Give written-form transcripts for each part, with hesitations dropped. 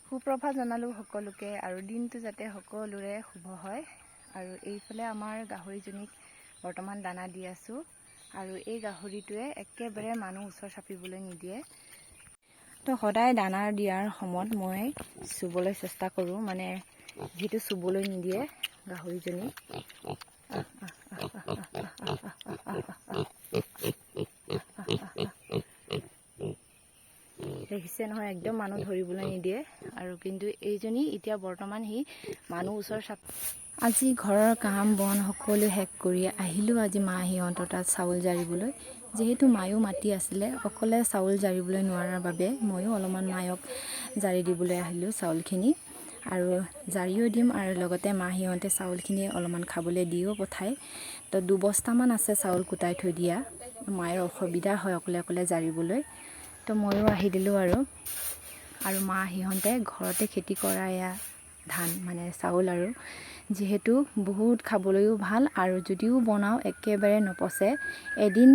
সুপ্ৰভাত জনালো সকলোকে আৰু দিনটো যাতে সকলোৰে শুভ হয়। আৰু এইফালে আমাৰ গাহৰিজনীক বৰ্তমান দানা দি আছোঁ আৰু এই গাহৰিটোৱে একেবাৰে মানুহ ওচৰ চাপিবলৈ নিদিয়ে। তো সদায় দানা দিয়াৰ সময়ত মই চুবলৈ চেষ্টা কৰোঁ, মানে যিটো চুবলৈ নিদিয়ে গাহৰিজনী। দেখিছে নহয়, একদম মানুহ ধৰিবলৈ নিদিয়ে। আৰু কিন্তু এইজনী এতিয়া বৰ্তমান সি মানুহ ওচৰ চাপ। আজি ঘৰৰ কাম বন সকলো শেষ কৰি আহিলোঁ আজি মাহীহঁতৰ তাত চাউল জাৰিবলৈ। যিহেতু মায়ো মাতি আছিলে, অকলে চাউল জাৰিবলৈ নোৱাৰাৰ বাবে ময়ো অলপমান মায়ক জাৰি দিবলৈ আহিলোঁ চাউলখিনি। আৰু জাৰিও দিম আৰু লগতে মাহীহঁতে চাউলখিনি অলপমান খাবলৈ দিও পঠায়। তো 2 বস্তামান আছে চাউল কুটাই থৈ দিয়া। মায়ের অসুবিধা হয় অকলে অকলে জাৰিবলৈ। তো ময়ো আহি দিলোঁ আৰু মাহীহঁতে ঘৰতে খেতি কৰা এয়া ধান মানে চাউল, আৰু যিহেতু বহুত খাবলৈও ভাল আৰু যদিও বনাওঁ একেবাৰে নপচে, এদিন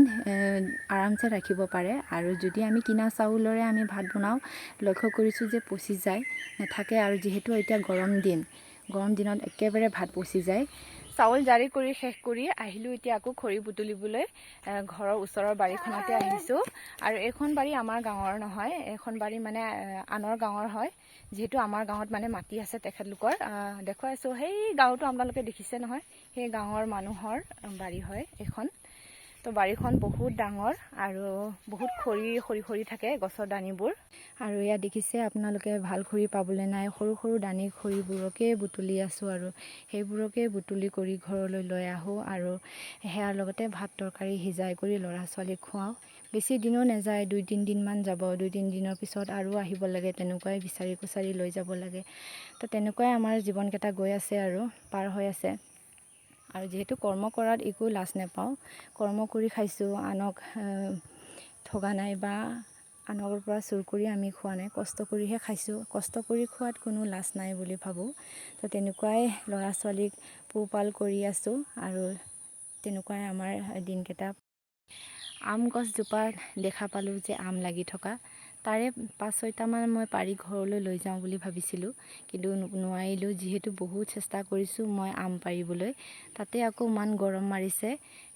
আৰামছে ৰাখিব পাৰে। আৰু যদি আমি কিনা চাউলৰে আমি ভাত বনাওঁ, লক্ষ্য কৰিছোঁ যে পচি যায়, নাথাকে। আৰু যিহেতু এতিয়া গৰম দিনত একেবাৰে ভাত পচি যায়। চাউল জাৰি কৰি শেষ কৰি আহিলোঁ এতিয়া আকৌ খৰি বুটলিবলৈ ঘৰৰ ওচৰৰ বাৰীখনতে আহিছোঁ। আৰু এইখন বাৰী আমাৰ গাঁৱৰ নহয়, এইখন বাৰী মানে আনৰ গাঁৱৰ হয়। যিহেতু আমাৰ গাঁৱত মানে মাটি আছে তেখেতলোকৰ, দেখুৱাইছোঁ। সেই গাঁৱটো আপোনালোকে দেখিছে নহয়, সেই গাঁৱৰ মানুহৰ বাৰী হয় এইখন। তো বাৰীখন বহুত ডাঙৰ আৰু বহুত খৰি থাকে গছৰ দানিবোৰ। আৰু এয়া দেখিছে আপোনালোকে, ভাল খৰি পাবলৈ নাই, সৰু সৰু দানি খৰিবোৰকে বুটলি আছোঁ। আৰু সেইবোৰকে বুটলি কৰি ঘৰলৈ লৈ আহোঁ আৰু সেয়াৰ লগতে ভাত তৰকাৰী সিজাই কৰি ল'ৰা ছোৱালীক খুৱাওঁ। বেছি দিনো নাযায়, 2-3 দিনমান যাব। 2-3 দিনৰ পিছত আৰু আহিব লাগে, তেনেকুৱাই বিচাৰি কুচাৰি লৈ যাব লাগে। তো তেনেকুৱাই আমাৰ জীৱনকেইটা গৈ আছে আৰু পাৰ হৈ আছে। আৰু যিহেতু কৰ্ম কৰাত একো লাজ নাপাওঁ, কৰ্ম কৰি খাইছোঁ, আনক ঠগা নাই বা আনৰ পৰা চুৰ কৰি আমি খোৱা নাই, কষ্ট কৰিহে খাইছোঁ। কষ্ট কৰি খোৱাত কোনো লাজ নাই বুলি ভাবোঁ। তো তেনেকুৱাই ল'ৰা ছোৱালীক পোহপাল কৰি আছোঁ আৰু তেনেকুৱাই আমাৰ দিনকেইটা। আম গছজোপাত দেখা পালোঁ যে আম লাগি থকা, তাৰে 5-6টামান মই পাৰি ঘৰলৈ লৈ যাওঁ বুলি ভাবিছিলোঁ, কিন্তু নোৱাৰিলোঁ। যিহেতু বহুত চেষ্টা কৰিছোঁ মই আম পাৰিবলৈ, তাতে আকৌ ইমান গৰম মাৰিছে।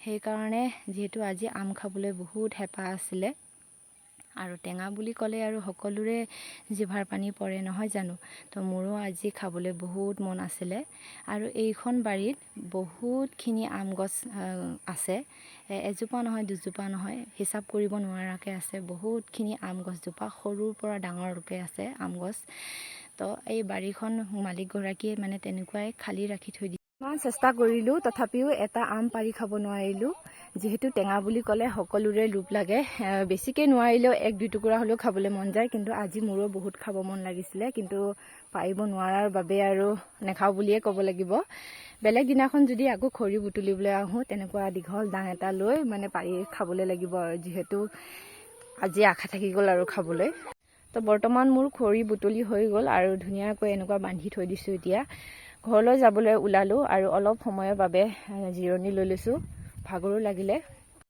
সেইকাৰণে যিহেতু আজি আম খাবলৈ বহুত হেঁপাহ আছিলে। আৰু টেঙা বুলি ক'লে আৰু সকলোৰে জিভাৰ পানী পৰে নহয় জানো। তো মোৰো আজি খাবলৈ বহুত মন আছিলে। আৰু এইখন বাৰীত বহুতখিনি আম গছ আছে, এজোপা নহয়, 2জোপা নহয়, হিচাপ কৰিব নোৱাৰাকৈ আছে। বহুতখিনি আম গছজোপা সৰুৰ পৰা ডাঙৰলৈকে আছে আম গছ। তো এই বাৰীখন মালিকগৰাকীয়ে মানে তেনেকুৱাই খালী ৰাখি থৈ দিয়ে। ইমান চেষ্টা কৰিলোঁ, তথাপিও এটা আম পাৰি খাব নোৱাৰিলোঁ। যিহেতু টেঙা বুলি ক'লে সকলোৰে লোভ লাগে, বেছিকৈ নোৱাৰিলেও 1-2 টুকুৰা হ'লেও খাবলৈ মন যায়। কিন্তু আজি মোৰো বহুত খাব মন লাগিছিলে, কিন্তু পাৰিব নোৱাৰাৰ বাবে আৰু নেখাওঁ বুলিয়ে ক'ব লাগিব। বেলেগ দিনাখন যদি আকৌ খৰি বুটলিবলৈ আহোঁ, তেনেকুৱা দীঘল ডাং এটা লৈ মানে পাৰি খাবলৈ লাগিব। আৰু যিহেতু আজি আশা থাকি গ'ল আৰু খাবলৈ। তো বৰ্তমান মোৰ খৰি বুটলি হৈ গ'ল আৰু ধুনীয়াকৈ এনেকুৱা বান্ধি থৈ দিছোঁ। এতিয়া ঘৰলৈ যাবলৈ ওলালোঁ আৰু অলপ সময়ৰ বাবে জিৰণি লৈ লৈছোঁ, ভাগৰো লাগিলে।